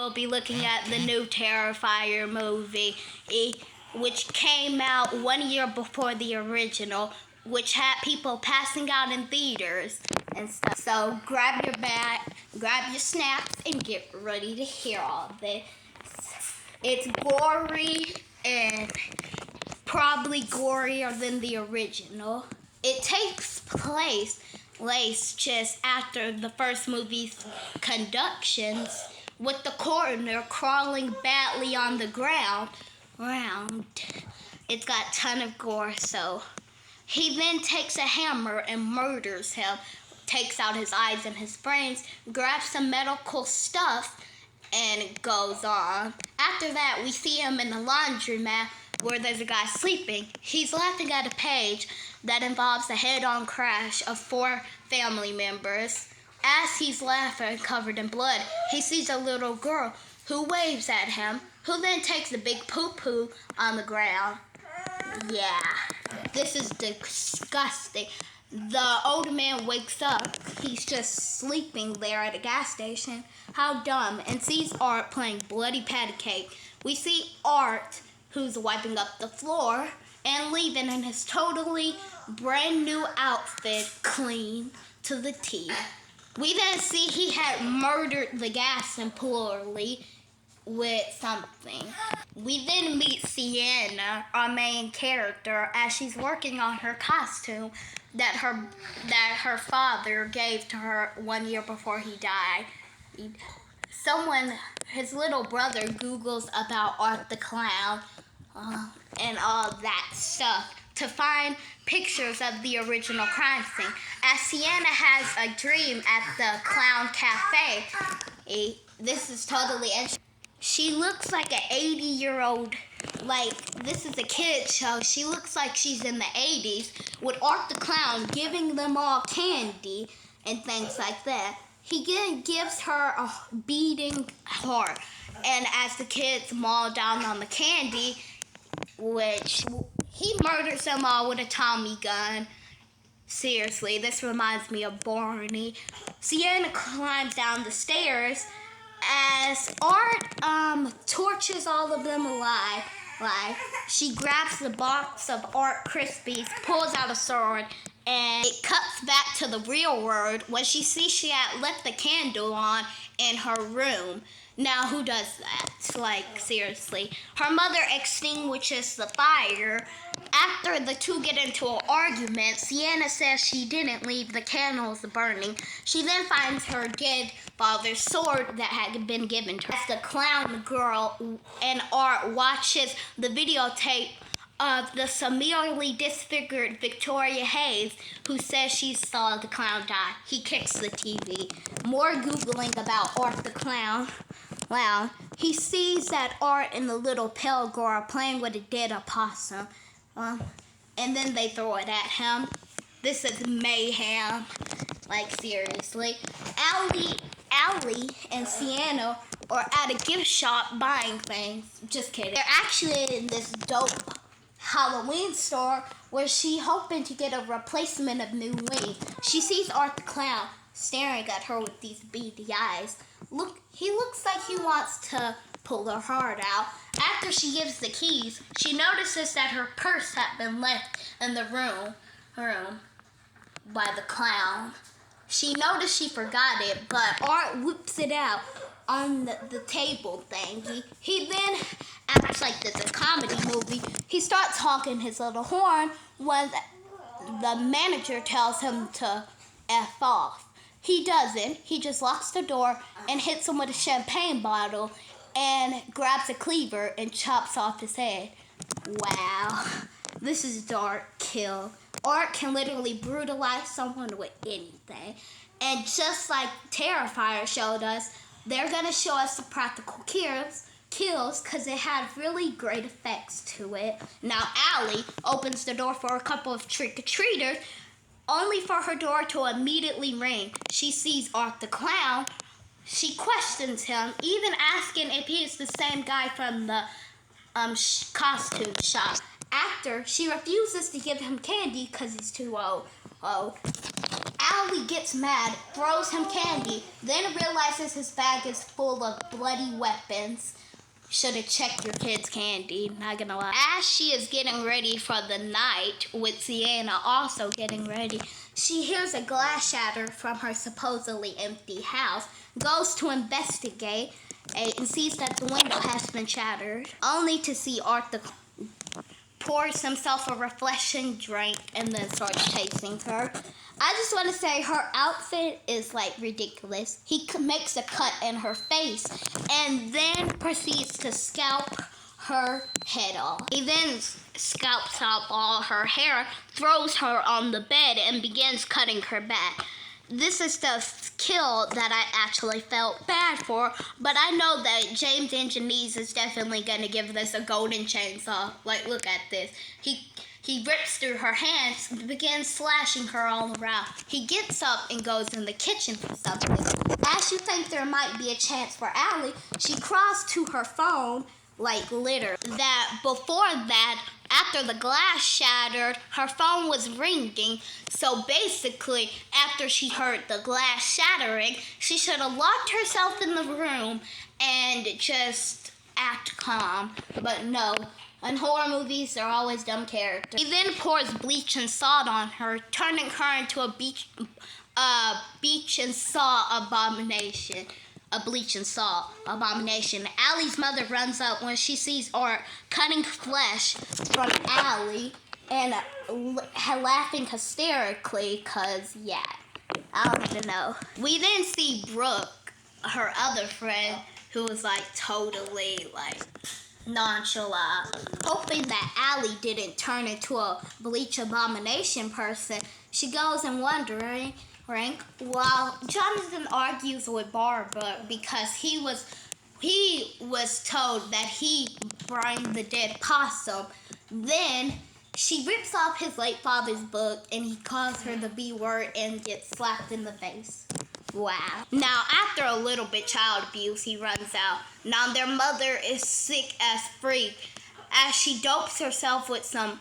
we'll be looking at the new Terrifier movie, which came out 1 year before the original, which had people passing out in theaters and stuff. So grab your bag, grab your snacks, and get ready to hear all this. It's gory and probably gorier than the original. It takes place just after the first movie's conductions, with the coroner crawling badly on the ground. It's got a ton of gore, so he then takes a hammer and murders him, takes out his eyes and his brains, grabs some medical stuff, and goes on. After that, we see him in the laundromat where there's a guy sleeping. He's laughing at a page that involves a head-on crash of 4 family members. As he's laughing, covered in blood, he sees a little girl who waves at him, who then takes a big poo-poo on the ground. Yeah, this is disgusting. The old man wakes up. He's just sleeping there at a gas station. How dumb. And sees Art playing bloody patty cake. We see Art, who's wiping up the floor and leaving in his totally brand new outfit, clean to the teeth. We then see he had murdered the gas employee with something. We then meet Sienna, our main character, as she's working on her costume that her father gave to her 1 year before he died. His little brother, Googles about Art the Clown and all that stuff to find pictures of the original crime scene. As Sienna has a dream at the Clown Cafe, this is totally interesting. She looks like an 80-year-old, this is a kid's show. She looks like she's in the 80s with Art the Clown giving them all candy and things like that. He gives her a beating heart. And as the kids maul down on the candy, which he murders them all with a Tommy gun. Seriously, this reminds me of Barney. Sienna climbs down the stairs as Art tortures all of them alive. She grabs the box of Art Krispies, pulls out a sword, and it cuts back to the real world when she sees she had left the candle on in her room. Now, who does that? Seriously. Her mother extinguishes the fire. After the two get into an argument, Sienna says she didn't leave the candles burning. She then finds her dead father's sword that had been given to her. As the clown girl and Art watches the videotape of the severely disfigured Victoria Hayes, who says she saw the clown die. He kicks the TV. More Googling about Art the Clown. Wow. He sees that Art and the little pale girl are playing with a dead opossum. And then they throw it at him. This is mayhem. Seriously. Allie and Sienna are at a gift shop buying things. Just kidding. They're actually in this dope Halloween store where she's hoping to get a replacement of new wings. She sees Art the Clown staring at her with these beady eyes. He looks like he wants to pull her heart out. After she gives the keys, she notices that her purse had been left in the room by the clown. She noticed she forgot it, but Art whips it out on the table thingy. He then acts like this is a comedy movie. He starts honking his little horn when the manager tells him to F off. He doesn't. He just locks the door and hits him with a champagne bottle and grabs a cleaver and chops off his head. Wow. This is dark kill. Art can literally brutalize someone with anything. And just like Terrifier showed us, they're going to show us the practical kills because it had really great effects to it. Now Allie opens the door for a couple of trick-or-treaters, only for her door to immediately ring. She sees Art the Clown. She questions him, even asking if he is the same guy from the costume shop. After, she refuses to give him candy because he's too old. Allie gets mad, throws him candy, then realizes his bag is full of bloody weapons. Should have checked your kid's candy, not gonna lie. As she is getting ready for the night, with Sienna also getting ready, she hears a glass shatter from her supposedly empty house, goes to investigate, and sees that the window has been shattered, only to see Arthur pours himself a refreshing drink and then starts chasing her. I just want to say her outfit is like ridiculous. He makes a cut in her face and then proceeds to scalp her head off. He then scalps off all her hair, throws her on the bed, and begins cutting her back. This is the kill that I actually felt bad for, but I know that James and Janice is definitely going to give this a golden chainsaw. Like, look at this. He rips through her hands and begins slashing her all around. He gets up and goes in the kitchen for something. As you think there might be a chance for Allie, she crawls to her phone, like literally. Before that, after the glass shattered, her phone was ringing. So basically, after she heard the glass shattering, she should have locked herself in the room and just act calm. But no. In horror movies, they're always dumb characters. He then pours bleach and salt on her, turning her into a beach and salt abomination. A bleach and salt abomination. Allie's mother runs up when she sees Art cutting flesh from Allie and laughing hysterically because, yeah, I don't even know. We then see Brooke, her other friend, who was like totally like nonchalant, hoping that Allie didn't turn into a bleach abomination person. She goes and wondering while Jonathan argues with Barbara because he was told that he burned the dead possum. Then she rips off his late father's book and he calls her the B word and gets slapped in the face. Wow. Now, after a little bit child abuse, he runs out. Now, their mother is sick as freak as she dopes herself with some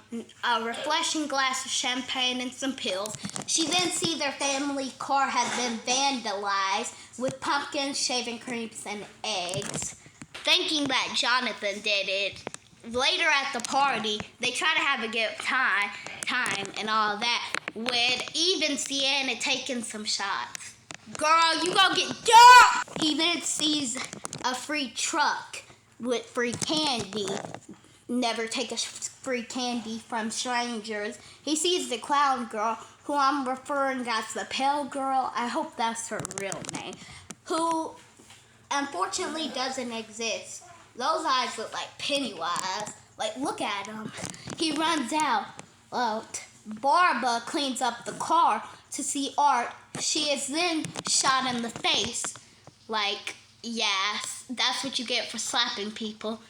refreshing glass of champagne and some pills. She then sees their family car has been vandalized with pumpkins, shaving creams, and eggs. Thinking that Jonathan did it. Later at the party, they try to have a good time and all that, with even Sienna taking some shots. Girl, you gonna get dirt! He then sees a free truck with free candy. Never take a free candy from strangers. He sees the clown girl, who I'm referring as the pale girl. I hope that's her real name. Who, unfortunately, doesn't exist. Those eyes look like Pennywise. Like, look at him. He runs out. Barbara cleans up the car to see Art. She is then shot in the face. Like, yes, that's what you get for slapping people.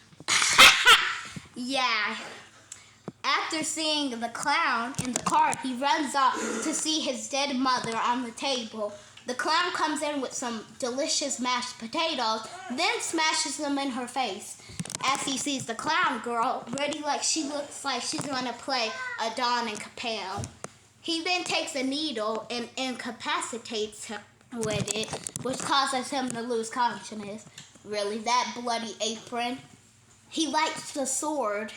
Yeah. After seeing the clown in the car, he runs off to see his dead mother on the table. The clown comes in with some delicious mashed potatoes, then smashes them in her face. As he sees the clown girl, ready like she looks like she's going to play a Dawn and Capel. He then takes a needle and incapacitates her with it, which causes him to lose consciousness. Really, that bloody apron. He likes the sword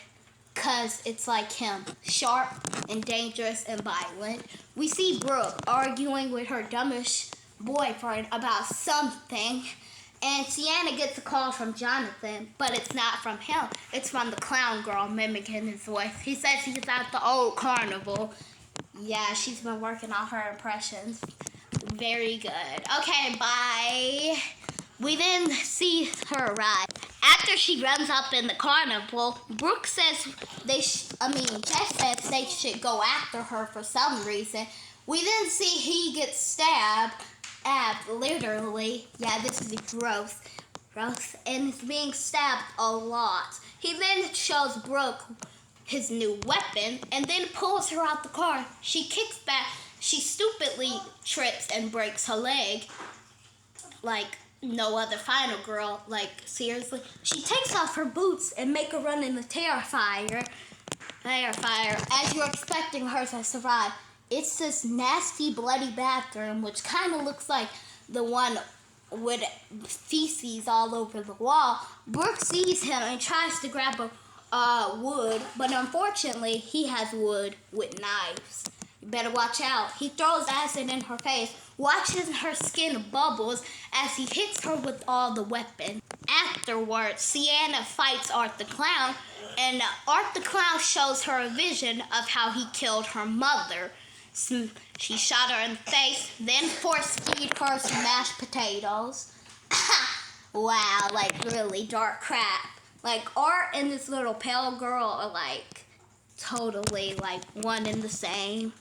because it's like him, sharp and dangerous and violent. We see Brooke arguing with her dumbish boyfriend about something, and Sienna gets a call from Jonathan, but it's not from him. It's from the clown girl mimicking his voice. He says he's at the old carnival. Yeah, she's been working on her impressions. Very good. Okay, bye. We then see her arrive. After she runs up in the carnival, Brooke says Jess says they should go after her for some reason. We then see he gets stabbed, literally. Yeah, this is gross, and is being stabbed a lot. He then shows Brooke his new weapon and then pulls her out the car. She kicks back. She stupidly trips and breaks her leg. Like no other final girl. Like, seriously. She takes off her boots and make a run in the terrifier. As you're expecting her to survive. it's this nasty, bloody bathroom, which kind of looks like the one with feces all over the wall. Brooke sees him and tries to grab a wood, but unfortunately, he has wood with knives. You better watch out. He throws acid in her face, watches her skin bubbles as he hits her with all the weapons. Afterwards, Sienna fights Art the Clown, and Art the Clown shows her a vision of how he killed her mother. So she shot her in the face, then force-feed her some mashed potatoes. Wow, like really dark crap. Like Art and this little pale girl are like totally like one and the same.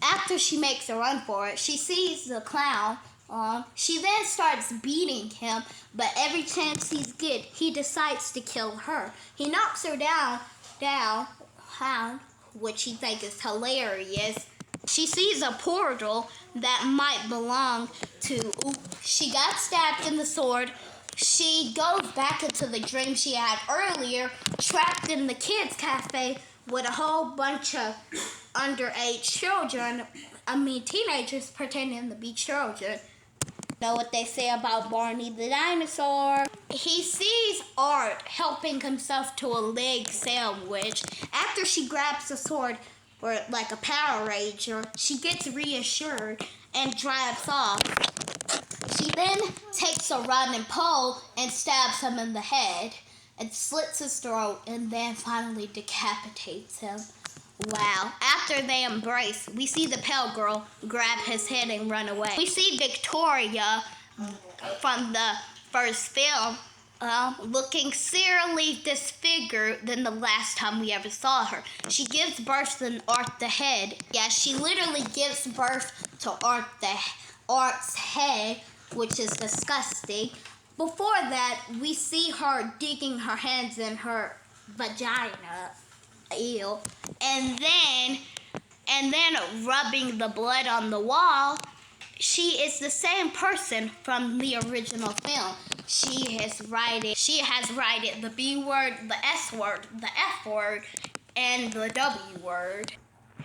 After she makes a run for it, she sees the clown. She then starts beating him, but every chance he decides to kill her. He knocks her down, which he thinks is hilarious. She sees a portal that might belong to. She got stabbed in the sword. She goes back into the dream she had earlier, trapped in the kids' cafe with a whole bunch of underage children. Teenagers pretending to be children. Know what they say about Barney the dinosaur? He sees Art helping himself to a leg sandwich. After she grabs the sword, or like a Power Ranger, she gets reassured and drives off. She then takes a rod pole and stabs him in the head and slits his throat and then finally decapitates him. Wow. After they embrace, we see the pale girl grab his head and run away. We see Victoria from the first film looking seriously disfigured than the last time we ever saw her. She gives birth to Art the head. Yeah, she literally gives birth to Art's head, which is disgusting. Before that, we see her digging her hands in her vagina. Ew. And then rubbing the blood on the wall. She is the same person from the original film. She has written the B word, the S word, the F word, and the W word.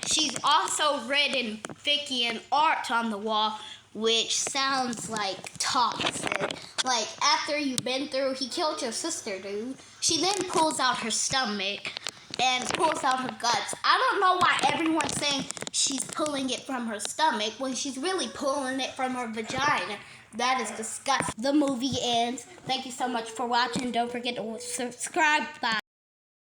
She's also written Vicky and Art on the wall, which sounds like toxic. Like, after you've been through, he killed your sister, dude. She then pulls out her stomach and pulls out her guts. I don't know why everyone's saying she's pulling it from her stomach when she's really pulling it from her vagina. That is disgusting. The movie ends. Thank you so much for watching. Don't forget to subscribe. Bye.